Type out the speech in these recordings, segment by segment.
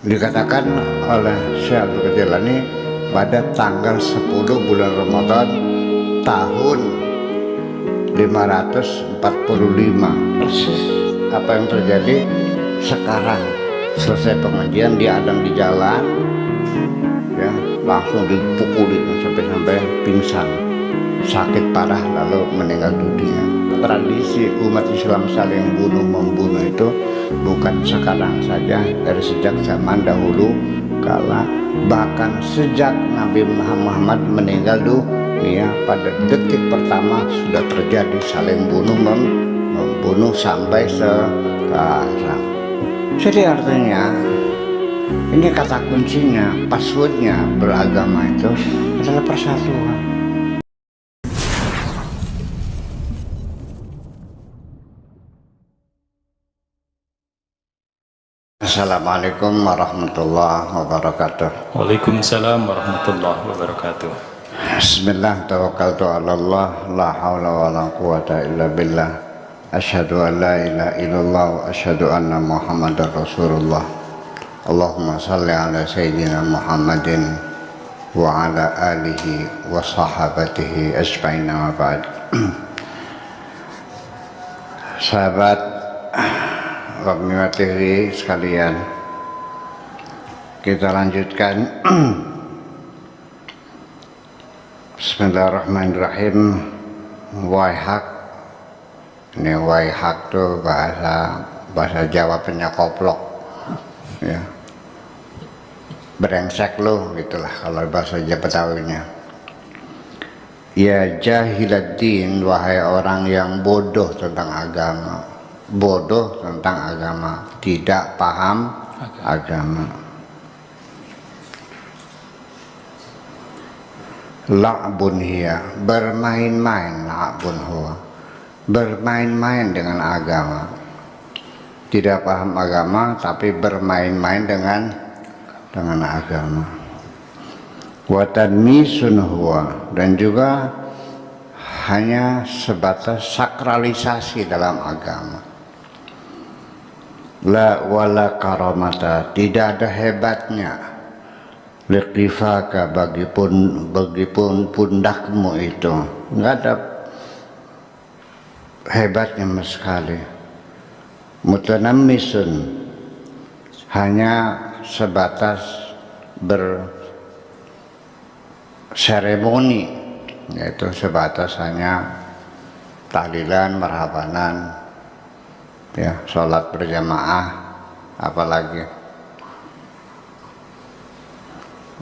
Dikatakan oleh Syekh Abdul Qadir Jilani pada tanggal 10 bulan Ramadan tahun 545 persis apa yang terjadi sekarang. Selesai pengajian dia ada di jalan ya, langsung dipukuli sampai pingsan, sakit parah lalu meninggal dunia. Tradisi umat Islam saling bunuh-membunuh itu bukan sekarang saja, dari sejak zaman dahulu kala, bahkan sejak Nabi Muhammad meninggal dunia pada detik pertama sudah terjadi saling membunuh sampai sekarang. Jadi artinya ini kata kuncinya, passwordnya beragama itu adalah persatuan. Assalamualaikum warahmatullahi wabarakatuh. Waalaikumsalam warahmatullahi wabarakatuh. Bismillah, tawakkaltu ala Allah, la hawla wa la quwata illa billah. Asyhadu an la ilaha illallah wa asyhadu anna Muhammadar Rasulullah. Allahumma salli ala sayyidina Muhammadin wa ala alihi wa sahabatihi ajma'in, wa ba'd. Sahabat Rahimah TV sekalian, kita lanjutkan. Bismillahirrahmanirrahim. Waihak, ini waihak tuh bahasa Jawa punya koplok ya, brengsek lo gitulah kalau bahasa Jawa Betawinya. Ya jahiladdin, wahai orang yang bodoh tentang agama, bodoh tentang agama, tidak paham agama. La'bun hiya, bermain-main, la'bun huwa, bermain-main dengan agama. Tidak paham agama tapi bermain-main dengan agama. Wa tanmisun huwa, dan juga hanya sebatas sakralisasi dalam agama. La wala karamata, tidak ada hebatnya. Liqtifaka, bagipun pundakmu itu enggak ada hebatnya sama sekali. Mutanammisun, hanya sebatas berseremoni, yaitu sebatas hanya tahlilan, marhabanan ya, sholat berjamaah, apalagi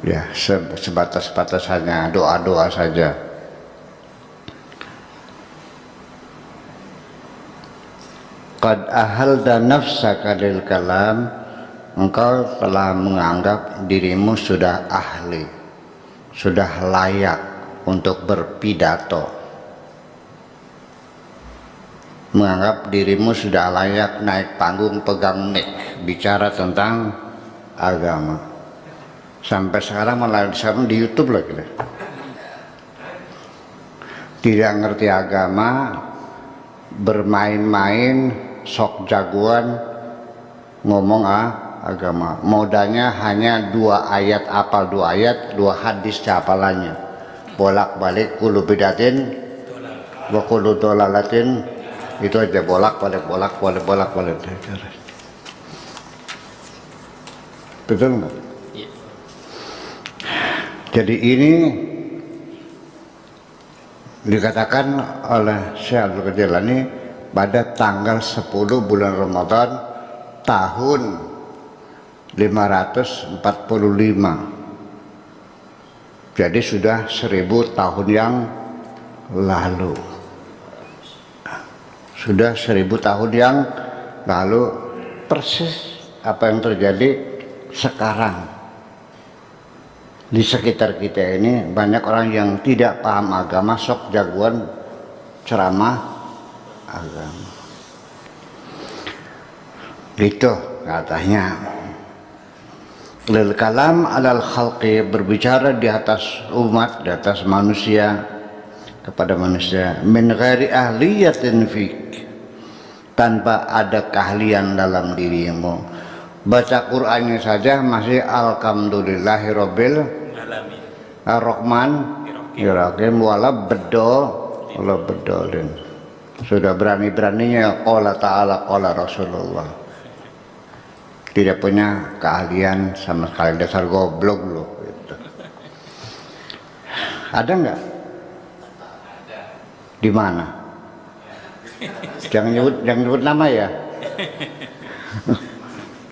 ya sebatas hanya doa-doa saja. Qad ahalda nafsaka lil kalam, engkau telah menganggap dirimu sudah ahli, sudah layak untuk berpidato, menganggap dirimu sudah layak naik panggung, pegang mic, bicara tentang agama. Sampai sekarang malah di YouTube lagi deh. Tidak ngerti agama, bermain-main, sok jagoan ngomong agama. Modalnya hanya 2 ayat, apal 2 ayat, 2 hadis hafalannya. Bolak-balik kulu bidatin wa kulu dolalatin, itu aja, bolak-balik. Betul nggak? Jadi ini dikatakan oleh Syekh Abdul Qadir Jilani pada tanggal 10 bulan Ramadan tahun 545. Jadi sudah 1000 tahun yang lalu. Sudah 1000 tahun yang lalu persis apa yang terjadi sekarang. Di sekitar kita ini banyak orang yang tidak paham agama, sok jagoan ceramah agama. Gitu katanya. Lil kalam alal khalqi, berbicara di atas umat, di atas manusia, kepada manusia, min ghairi ahliyatin fik, tanpa ada keahlian dalam dirimu, Baca Qur'annya saja masih alhamdulillahirabbil alamin. Ar-Rahman Ar-Rahim wala bedolin. Sudah berani-beraninya qala ta'ala qala Rasulullah. Tidak punya keahlian sama sekali, dasar goblok loh gitu. Ada nggak? Di mana? Jangan nyebut nama ya.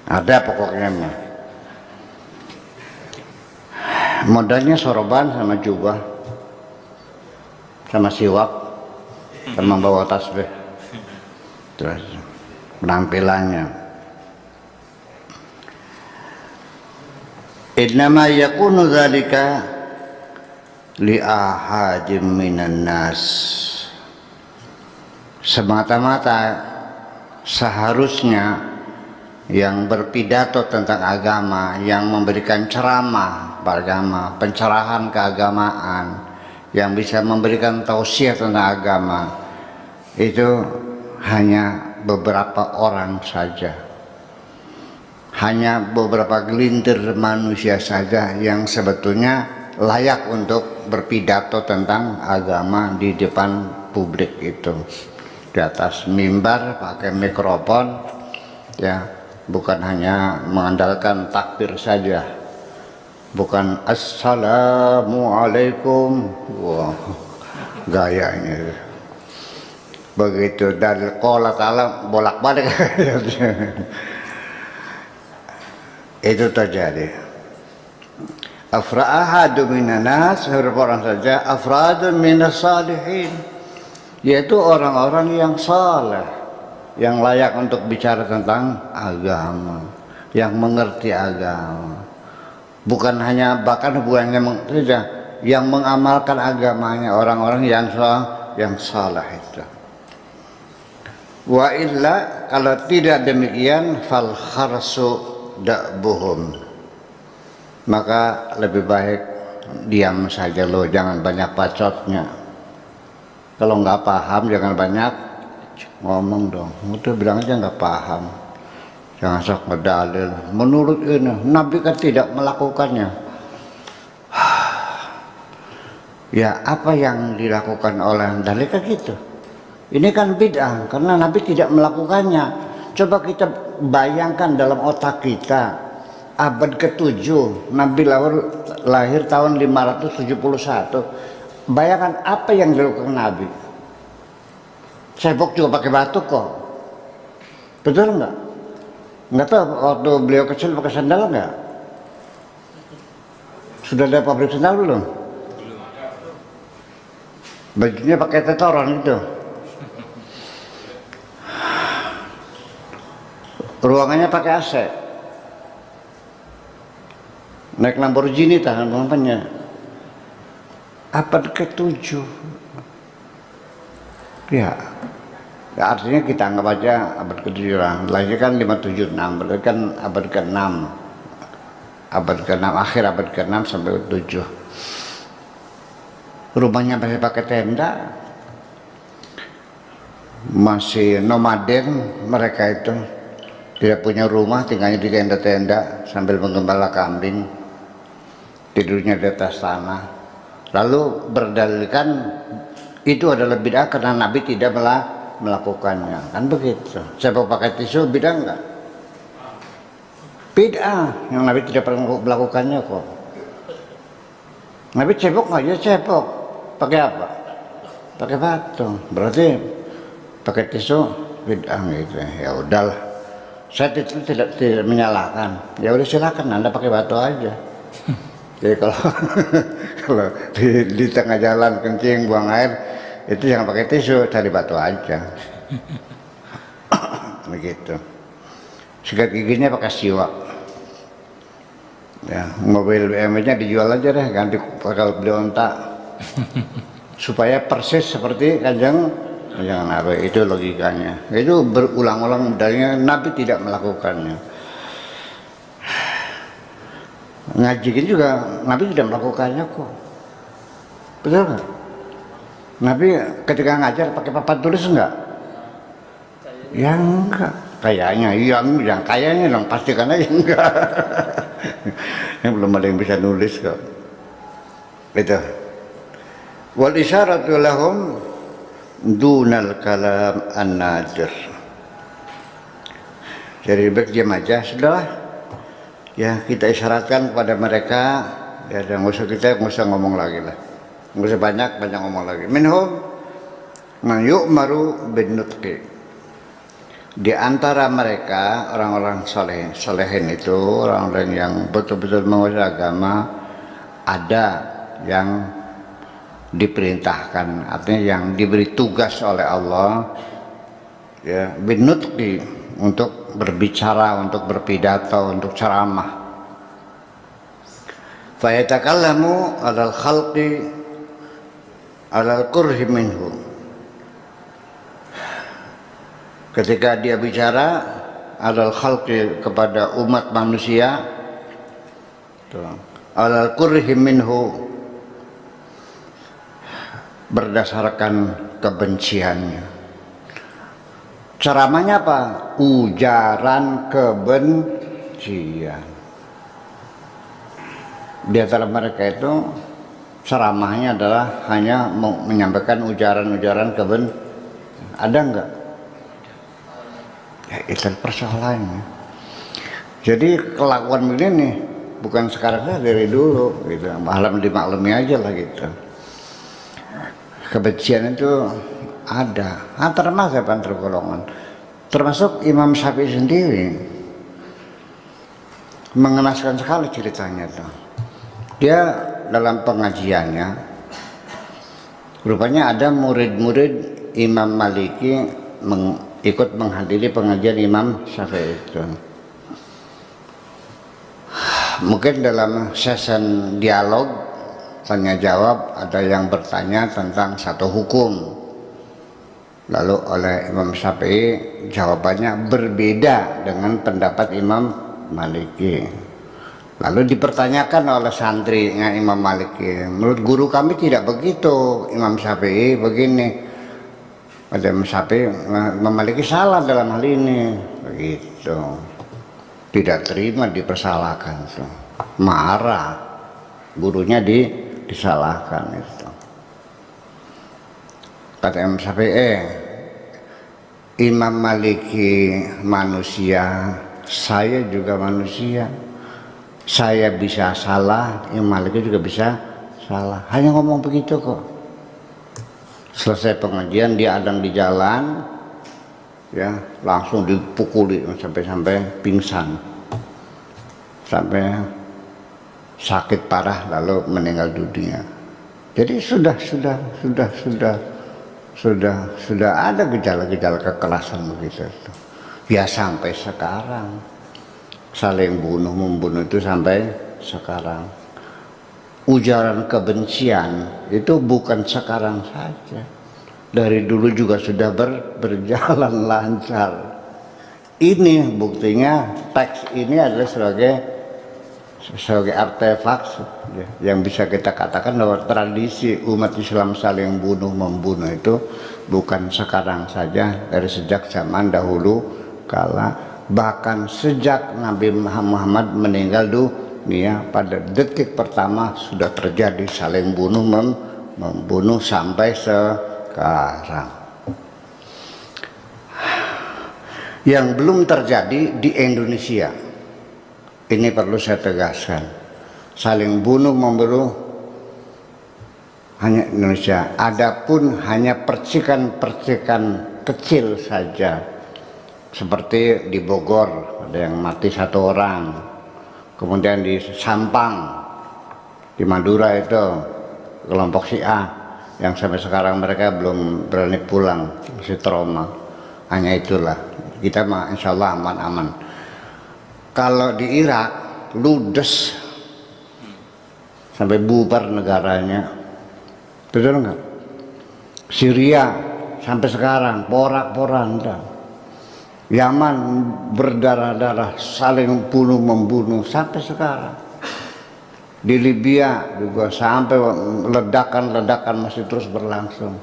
Ada pokoknya mah. Modalnya soroban sama jubah, sama siwak, sama bawa tasbih. Terus penampilannya. Innama yakunu dzalika li ahadin minan nas. Semata-mata seharusnya yang berpidato tentang agama, yang memberikan ceramah beragama, pencerahan keagamaan, yang bisa memberikan tausiah tentang agama, itu hanya beberapa orang saja, hanya beberapa gelintir manusia saja yang sebetulnya layak untuk berpidato tentang agama di depan publik itu, di atas mimbar pakai mikrofon ya. Bukan hanya mengandalkan takbir saja, bukan assalamualaikum, wah gayanya begitu dari qala ta'ala bolak-balik itu terjadi. Afra'ahadu minanas, orang saja afradun minas salihin, yaitu orang-orang yang saleh, yang layak untuk bicara tentang agama, yang mengerti agama, bukan hanya bahkan bukannya saja, yang mengamalkan agamanya, orang-orang yang salah itu. Wa illa, kalau tidak demikian, fal kharsu da'buhum, maka lebih baik diam saja lo, jangan banyak bacotnya. Kalau nggak paham jangan banyak ngomong dong, udah bilang aja nggak paham, jangan sok ngedalil. Menurut ini Nabi kan tidak melakukannya. Ya apa yang dilakukan oleh dalil kan gitu. Ini kan bid'ah karena Nabi tidak melakukannya. Coba kita bayangkan dalam otak kita, abad ke-7 Nabi lahir tahun 571. Bayangkan apa yang dilakukan Nabi. Cebok juga pakai batuk kok, betul nggak? Nggak tahu waktu beliau kecil pakai sandal nggak? Sudah ada pabrik sandal belum? Bajunya pakai tetoron itu. Ruangannya pakai AC. Naik Lamborghini tahan pengampannya. Abad ke-7. Ya, artinya kita anggap aja abad ke-7 lah. Lahir kan 576, berarti kan abad ke-6. Abad ke-6, akhir abad ke-6 sampai ke-7. Rumahnya masih pakai tenda. Masih nomaden mereka itu. Tidak punya rumah, tinggalnya di tenda-tenda sambil menggembala kambing. Tidurnya di atas tanah. Lalu berdalilkan itu adalah bid'ah karena Nabi tidak melakukannya, kan begitu. Siapa pakai tisu bid'ah enggak? Bid'ah yang Nabi tidak pernah melakukannya kok. Nabi cebok nggak? Ya cebok. Pakai apa? Pakai batu. Berarti pakai tisu bid'ah gitu. Ya udahlah. Saya tidak menyalahkan. Ya udah silakan Anda pakai batu aja. Jadi kalau di tengah jalan kencing buang air, itu jangan pakai tisu, cari batu aja. Begitu. Sikat giginya pakai siwak. Ya, mobil BMW-nya dijual aja deh, ganti kalau beli onta. Supaya persis seperti Kanjeng Nabi, itu logikanya. Itu berulang-ulang dalilnya, Nabi tidak melakukannya. Ngaji juga Nabi tidak melakukannya kok. Betul nggak? Nabi ketika ngajar pakai papan tulis enggak? Ya enggak. Kayaknya, iya yang kayaknya dong, pastikan aja enggak. Ini belum ada yang bisa nulis kok. Itu. Wal isyaratu lahum dunal kalam an-nadir. Jadi baik diam aja, sudahlah. Ya kita isyaratkan kepada mereka, ya dan nggak usah ngomong lagi lah. Nggak usah banyak ngomong lagi. Minhum man yu'maru bin nutqi. Di antara mereka orang-orang solehin itu, orang-orang yang betul-betul menguasai agama, ada yang diperintahkan, artinya yang diberi tugas oleh Allah, ya bin nutqi, untuk berbicara, untuk berpidato, untuk ceramah. Fa yatakallamu 'alal khalqi 'alal kurhi minhu. Ketika dia bicara 'alal khalqi, kepada umat manusia, 'alal kurhi minhu, berdasarkan kebenciannya. Ceramahnya apa? Ujaran kebencian. Di antara mereka itu ceramahnya adalah hanya menyampaikan ujaran-ujaran kebencian. Ada enggak? Ya, itu persoalannya. Jadi kelakuan begini bukan sekarang saja, dari dulu gitu. Malam dimaklumi aja lah gitu. Kebencian itu ada antar mazhab, antar golongan, termasuk Imam Syafi'i sendiri. Mengenaskan sekali ceritanya tuh. Dia dalam pengajiannya, rupanya ada murid-murid Imam Maliki ikut menghadiri pengajian Imam Syafi'i itu. Mungkin dalam session dialog tanya jawab, ada yang bertanya tentang satu hukum. Lalu oleh Imam Syafi'i jawabannya berbeda dengan pendapat Imam Maliki. Lalu dipertanyakan oleh santrinya Imam Maliki, menurut guru kami tidak begitu, Imam Syafi'i begini. Pada Imam Syafi'i, Imam Maliki salah dalam hal ini, begitu. Tidak terima, dipersalahkan, marah, gurunya disalahkan itu. Kata Imam Syafi'i, Imam Maliki manusia, saya juga manusia. Saya bisa salah, Imam Maliki juga bisa salah. Hanya ngomong begitu kok. Selesai pengajian dia adang di jalan, ya langsung dipukuli sampai pingsan, sampai sakit parah lalu meninggal dunia. Jadi sudah ada gejala-gejala kekerasan begitu. Ya sampai sekarang saling membunuh itu sampai sekarang. Ujaran kebencian itu bukan sekarang saja, dari dulu juga sudah berjalan lancar. Ini buktinya, teks ini adalah sebagai artefak yang bisa kita katakan bahwa tradisi umat Islam saling bunuh-membunuh itu bukan sekarang saja, dari sejak zaman dahulu kala, bahkan sejak Nabi Muhammad meninggal dunia, pada detik pertama sudah terjadi saling membunuh sampai sekarang. Yang belum terjadi di Indonesia, ini perlu saya tegaskan, saling bunuh membunuh hanya Indonesia. Adapun hanya percikan-percikan kecil saja, seperti di Bogor ada yang mati 1 orang, kemudian di Sampang di Madura itu kelompok Syiah yang sampai sekarang mereka belum berani pulang, masih trauma. Hanya itulah, kita mah insya Allah aman-aman. Kalau di Irak ludes sampai bubar negaranya, betul nggak? Syria sampai sekarang porak-poranda. Yaman berdarah-darah, saling bunuh-membunuh sampai sekarang. Di Libya juga sampai ledakan-ledakan masih terus berlangsung.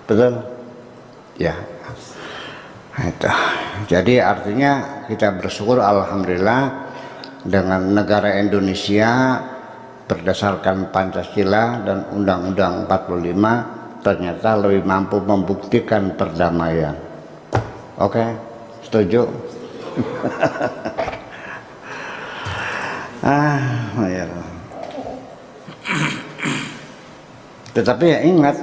Betul? Ya. Itu. Jadi artinya kita bersyukur alhamdulillah dengan negara Indonesia berdasarkan Pancasila dan Undang-Undang 45 ternyata lebih mampu membuktikan perdamaian. Oke, setuju? Ya. Tetapi ya ingat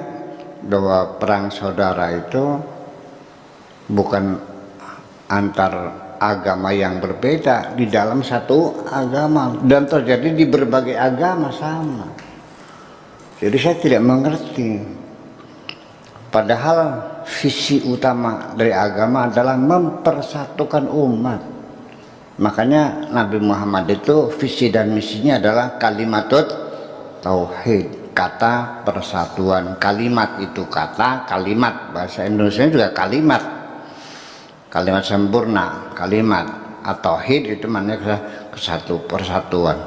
bahwa perang saudara itu bukan antar agama yang berbeda, di dalam satu agama, dan terjadi di berbagai agama sama. Jadi saya tidak mengerti, padahal visi utama dari agama adalah mempersatukan umat. Makanya Nabi Muhammad itu visi dan misinya adalah kalimatut tauhid, kata persatuan. Kalimat itu kata, kalimat bahasa Indonesia juga kalimat, kalimat sempurna, kalimat atau tauhid itu maknanya persatuan.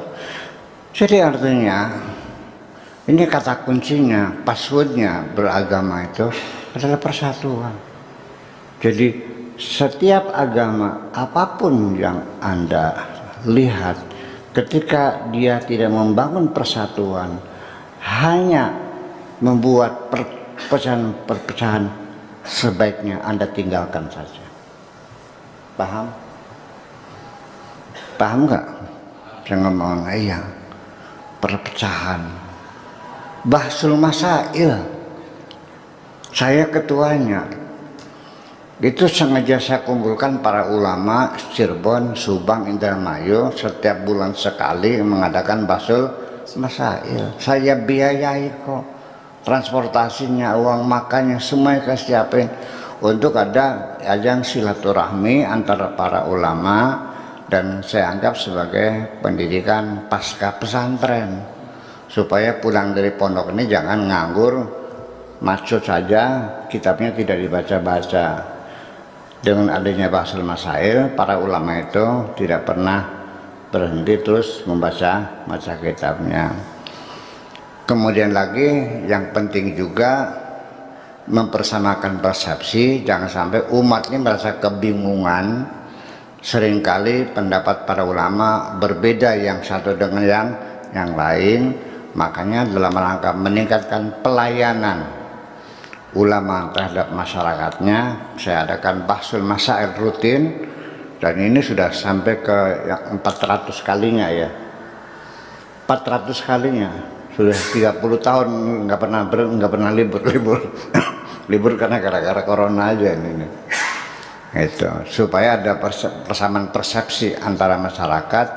Jadi artinya ini kata kuncinya, passwordnya beragama itu adalah persatuan. Jadi setiap agama apapun yang Anda lihat, ketika dia tidak membangun persatuan, hanya membuat perpecahan, sebaiknya Anda tinggalkan saja. Paham? Paham nggak? Saya ngomong iya. Perpecahan, Bahsul Masail, saya ketuanya. Itu sengaja saya kumpulkan para ulama Cirebon, Subang, Indramayu setiap bulan sekali mengadakan Bahsul Masail. Saya biayai kok, transportasinya, uang makannya, semuanya saya siapin untuk ada ajang silaturahmi antara para ulama, dan saya anggap sebagai pendidikan pasca pesantren supaya pulang dari pondok ini jangan nganggur, maksud saja kitabnya tidak dibaca-baca. Dengan adanya Bahsul Masail, para ulama itu tidak pernah berhenti terus membaca kitabnya. Kemudian lagi yang penting juga mempersamakan persepsi, jangan sampai umat ini merasa kebingungan. Seringkali pendapat para ulama berbeda yang satu dengan yang lain. Makanya dalam rangka meningkatkan pelayanan ulama terhadap masyarakatnya, saya adakan Bahsul Masail rutin, dan ini sudah sampai ke yang 400 kalinya ya. 400 kalinya, sudah 30 tahun nggak pernah libur libur karena gara-gara corona aja ini. Itu supaya ada persamaan persepsi antara masyarakat,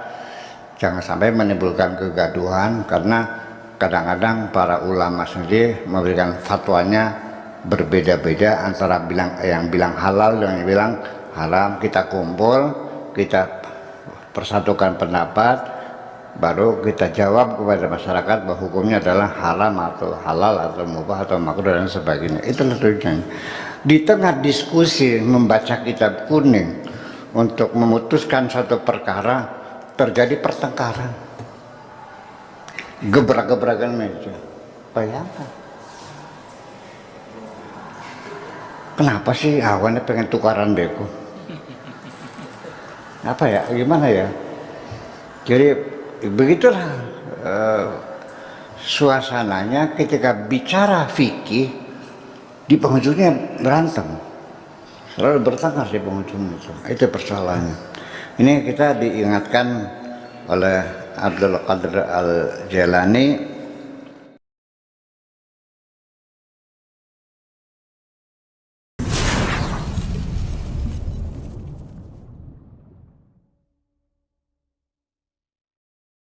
jangan sampai menimbulkan kegaduhan, karena kadang-kadang para ulama sendiri memberikan fatwanya berbeda-beda antara yang bilang halal dan yang bilang haram. Kita kumpul, kita persatukan pendapat, baru kita jawab kepada masyarakat bahwa hukumnya adalah haram atau halal atau mubah atau makruh dan sebagainya. Itulah tujuannya. Di tengah diskusi membaca kitab kuning untuk memutuskan satu perkara, terjadi pertengkaran, gebrak-gebrakan meja. Bayangkan, kenapa sih awalnya pengen tukaran beko? Apa ya, gimana ya? Jadi begitulah suasananya ketika bicara fikih, di penghujungnya berantem, selalu bertengkar di penghujung itu persoalannya. Ini kita diingatkan oleh Abdul Qadir Al-Jailani